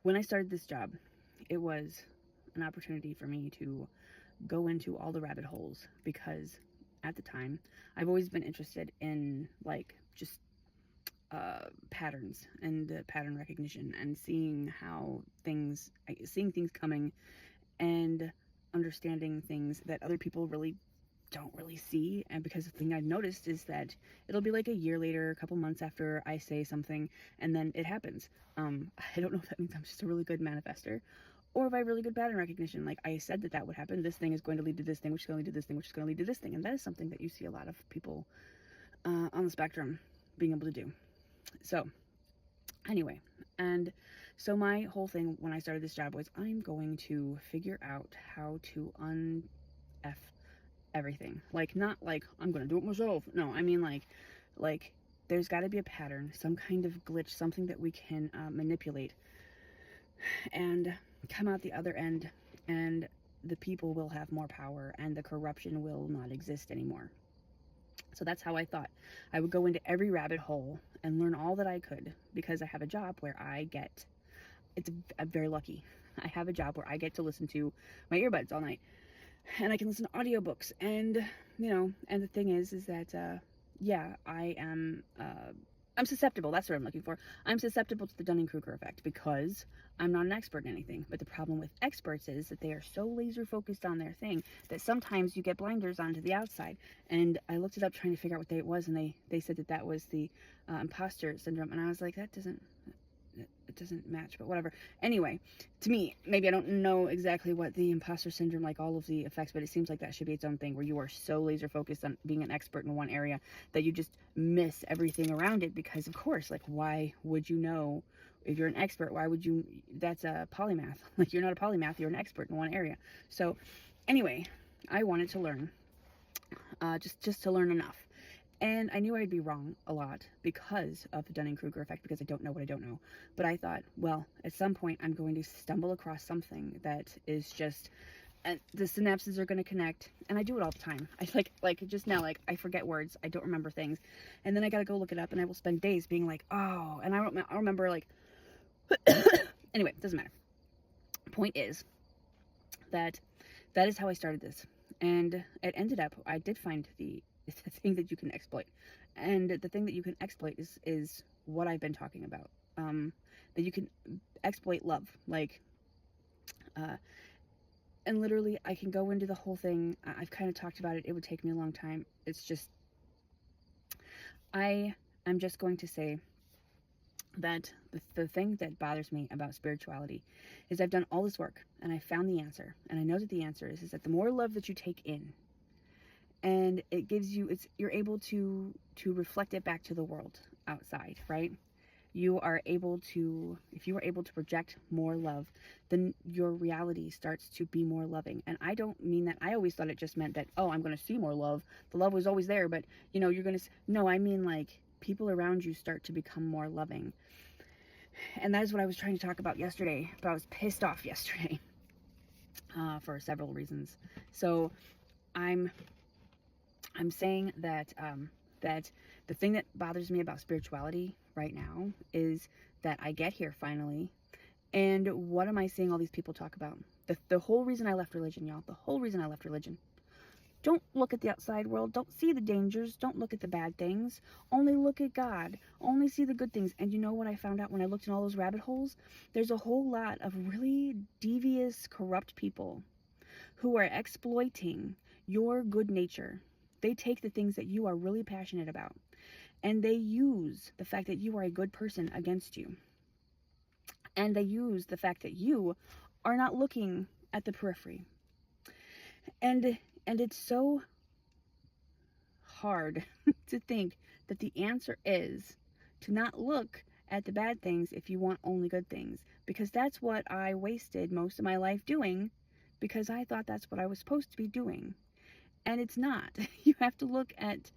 When I started this job, it was an opportunity for me to go into all the rabbit holes because at the time I've always been interested in like just patterns and pattern recognition and seeing things coming and understanding things that other people really don't really see. And because the thing I've noticed is that it'll be like a year later, a couple months after I say something, and then it happens. I don't know if that means I'm just a really good manifester or if I have really good pattern recognition. Like I said that would happen. This thing is going to lead to this thing, which is going to lead to this thing, which is going to lead to this thing. And that is something that you see a lot of people on the spectrum being able to do. So anyway, and so my whole thing when I started this job was I'm going to figure out how to F everything. Like not like I'm gonna do it myself. No, I mean like there's got to be a pattern, some kind of glitch, something that we can manipulate and come out the other end, and the people will have more power and the corruption will not exist anymore. So that's how I thought. I would go into every rabbit hole and learn all that I could because I have a job where I'm very lucky. I have a job where I get to listen to my earbuds all night and I can listen to audiobooks. And, and the thing is that, yeah, I'm susceptible. That's what I'm looking for. I'm susceptible to the Dunning-Kruger effect because I'm not an expert in anything. But the problem with experts is that they are so laser focused on their thing that sometimes you get blinders onto the outside. And I looked it up trying to figure out what day it was, and they said that was the imposter syndrome. And I was like, it doesn't match, but whatever. Anyway, to me, maybe I don't know exactly what the imposter syndrome, like all of the effects, but it seems like that should be its own thing where you are so laser focused on being an expert in one area that you just miss everything around it. Because of course, like, why would you know if you're an expert? Why would you? That's a polymath. Like, you're not a polymath, you're an expert in one area. So anyway, I wanted to learn, just to learn enough. And I knew I'd be wrong a lot because of the Dunning-Kruger effect, because I don't know what I don't know. But I thought, well, at some point I'm going to stumble across something that is just, and the synapses are going to connect. And I do it all the time. I like just now, like I forget words. I don't remember things. And then I got to go look it up, and I will spend days being like, oh, and I remember like, anyway, it doesn't matter. Point is that is how I started this. And it ended up, I did find the thing that you can exploit. And the thing that you can exploit is what I've been talking about. That you can exploit love. Like, and literally I can go into the whole thing. I've kind of talked about it. It would take me a long time. It's just, I am just going to say that the thing that bothers me about spirituality is I've done all this work and I found the answer. And I know that the answer is that the more love that you take in, and it gives you, you're able to reflect it back to the world outside, right? You are able to, if you are able to project more love, then your reality starts to be more loving. And I don't mean that, I always thought it just meant that, oh, I'm going to see more love. The love was always there, but you're going to, no, I mean like people around you start to become more loving. And that is what I was trying to talk about yesterday, but I was pissed off yesterday for several reasons. So I'm saying that that the thing that bothers me about spirituality right now is that I get here finally, and what am I seeing all these people talk about? The whole reason I left religion, y'all, the whole reason I left religion. Don't look at the outside world. Don't see the dangers. Don't look at the bad things. Only look at God. Only see the good things. And you know what I found out when I looked in all those rabbit holes? There's a whole lot of really devious, corrupt people who are exploiting your good nature. They take the things that you are really passionate about, and they use the fact that you are a good person against you. And they use the fact that you are not looking at the periphery. And it's so hard to think that the answer is to not look at the bad things if you want only good things. Because that's what I wasted most of my life doing, because I thought that's what I was supposed to be doing. And it's not. You have to look at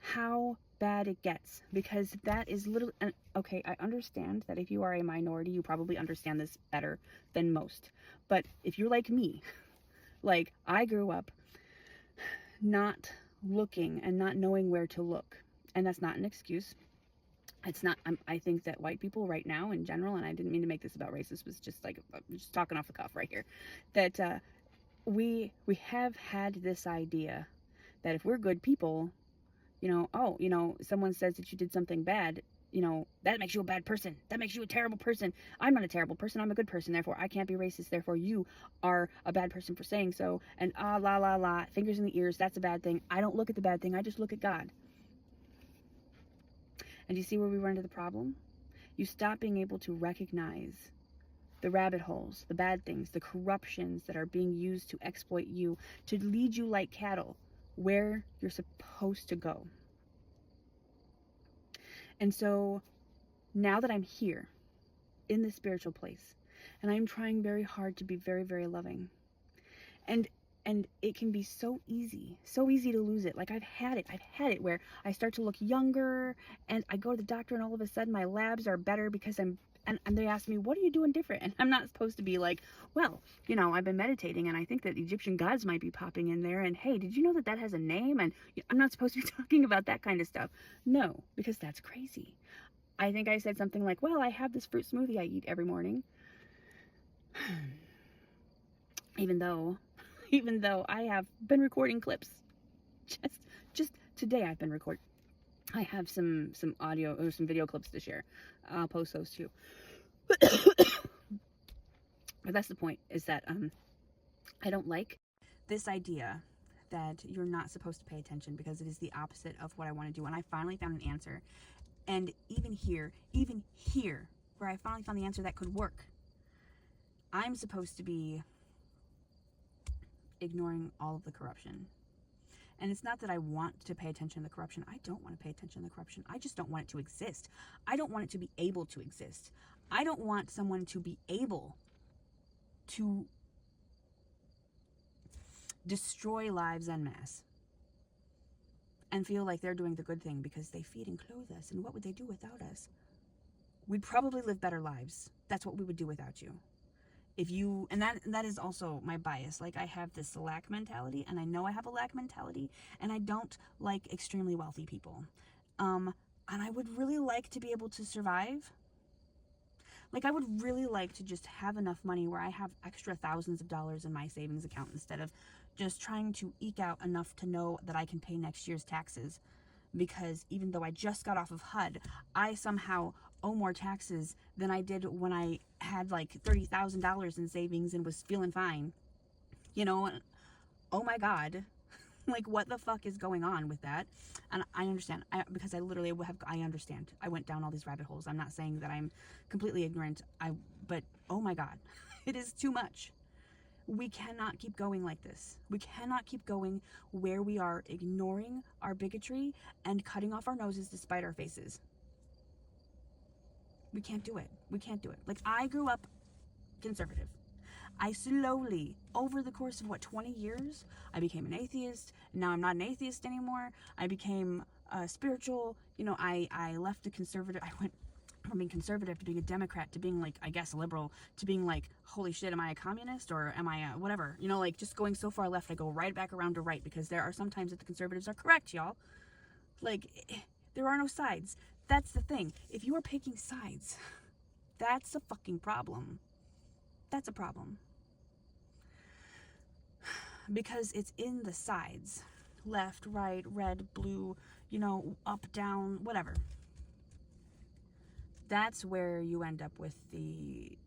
how bad it gets, because that is literally, okay, I understand that if you are a minority, you probably understand this better than most. But if you're like me, like I grew up not looking and not knowing where to look, and that's not an excuse. It's not, I think that white people right now in general, and I didn't mean to make this about race, this was just like, just talking off the cuff right here, that we have had this idea that if we're good people, oh, someone says that you did something bad, that makes you a bad person. That makes you a terrible person. I'm not a terrible person. I'm a good person. Therefore, I can't be racist. Therefore, you are a bad person for saying so. And la, la, la, fingers in the ears. That's a bad thing. I don't look at the bad thing. I just look at God. And you see where we run into the problem? You stop being able to recognize the rabbit holes, the bad things, the corruptions that are being used to exploit you, to lead you like cattle where you're supposed to go. And so now that I'm here in this spiritual place, and I'm trying very hard to be very, very loving, and it can be so easy to lose it. Like I've had it where I start to look younger, and I go to the doctor, and all of a sudden my labs are better because and they ask me, what are you doing different? And I'm not supposed to be like, well, I've been meditating, and I think that Egyptian gods might be popping in there, and hey, did you know that that has a name? And I'm not supposed to be talking about that kind of stuff. No, because that's crazy. I think I said something like, well, I have this fruit smoothie I eat every morning. Even though I have been recording clips. Just today I've been recording. I have some audio or some video clips to share. I'll post those too. But that's the point, is that I don't like this idea that you're not supposed to pay attention, because it is the opposite of what I want to do. And I finally found an answer. And even here, where I finally found the answer that could work, I'm supposed to be ignoring all of the corruption. And it's not that I want to pay attention to the corruption. I don't want to pay attention to the corruption. I just don't want it to exist. I don't want it to be able to exist. I don't want someone to be able to destroy lives en masse and feel like they're doing the good thing because they feed and clothe us. And what would they do without us? We'd probably live better lives. That's what we would do without you. If you, and that is also my bias. Like, I have this lack mentality, and I know I have a lack mentality, and I don't like extremely wealthy people. And I would really like to be able to survive. Like, I would really like to just have enough money where I have extra thousands of dollars in my savings account, instead of just trying to eke out enough to know that I can pay next year's taxes. Because even though I just got off of HUD, I somehow owe more taxes than I did when I had like $30,000 in savings and was feeling fine. Oh my God. Like, what the fuck is going on with that? And I understand, because I literally I understand. I went down all these rabbit holes. I'm not saying that I'm completely ignorant. But oh my God, it is too much. We cannot keep going like this. We cannot keep going where we are ignoring our bigotry and cutting off our noses to spite our faces. We can't do it. We can't do it. Like, I grew up conservative. I slowly, over the course of 20 years, I became an atheist. Now I'm not an atheist anymore. I became spiritual. I left the conservative. I went from being conservative to being a Democrat to being, like, I guess, liberal, to being like, holy shit, am I a communist, or am I a whatever? Like, just going so far left, I go right back around to right, because there are some times that the conservatives are correct, y'all. Like, there are no sides. That's the thing. If you are picking sides, that's a fucking problem. That's a problem. Because it's in the sides. Left, right, red, blue, up, down, whatever. That's where you end up with the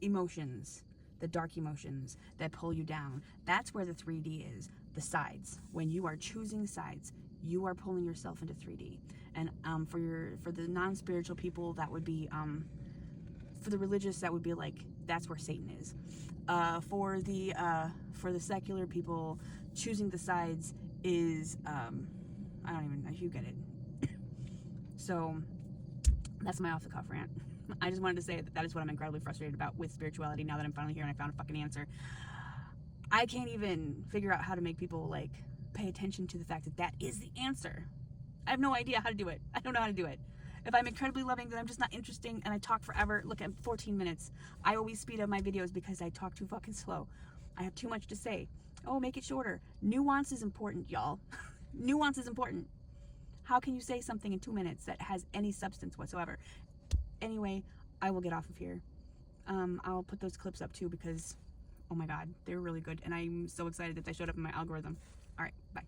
emotions, the dark emotions that pull you down. That's where the 3D is, the sides. When you are choosing sides, you are pulling yourself into 3D. And for the non-spiritual people, that would be, for the religious, that would be like, that's where Satan is. For the secular people, choosing the sides is, I don't even know, you get it. So that's my off the cuff rant. I just wanted to say that is what I'm incredibly frustrated about with spirituality, now that I'm finally here and I found a fucking answer. I can't even figure out how to make people, like, pay attention to the fact that that is the answer. I have no idea how to do it. I don't know how to do it. If I'm incredibly loving, then I'm just not interesting and I talk forever. Look, at 14 minutes. I always speed up my videos because I talk too fucking slow. I have too much to say. Oh, make it shorter. Nuance is important, y'all. Nuance is important. How can you say something in 2 minutes that has any substance whatsoever? Anyway, I will get off of here. I'll put those clips up too because, oh my god, they're really good, and I'm so excited that they showed up in my algorithm. All right, bye.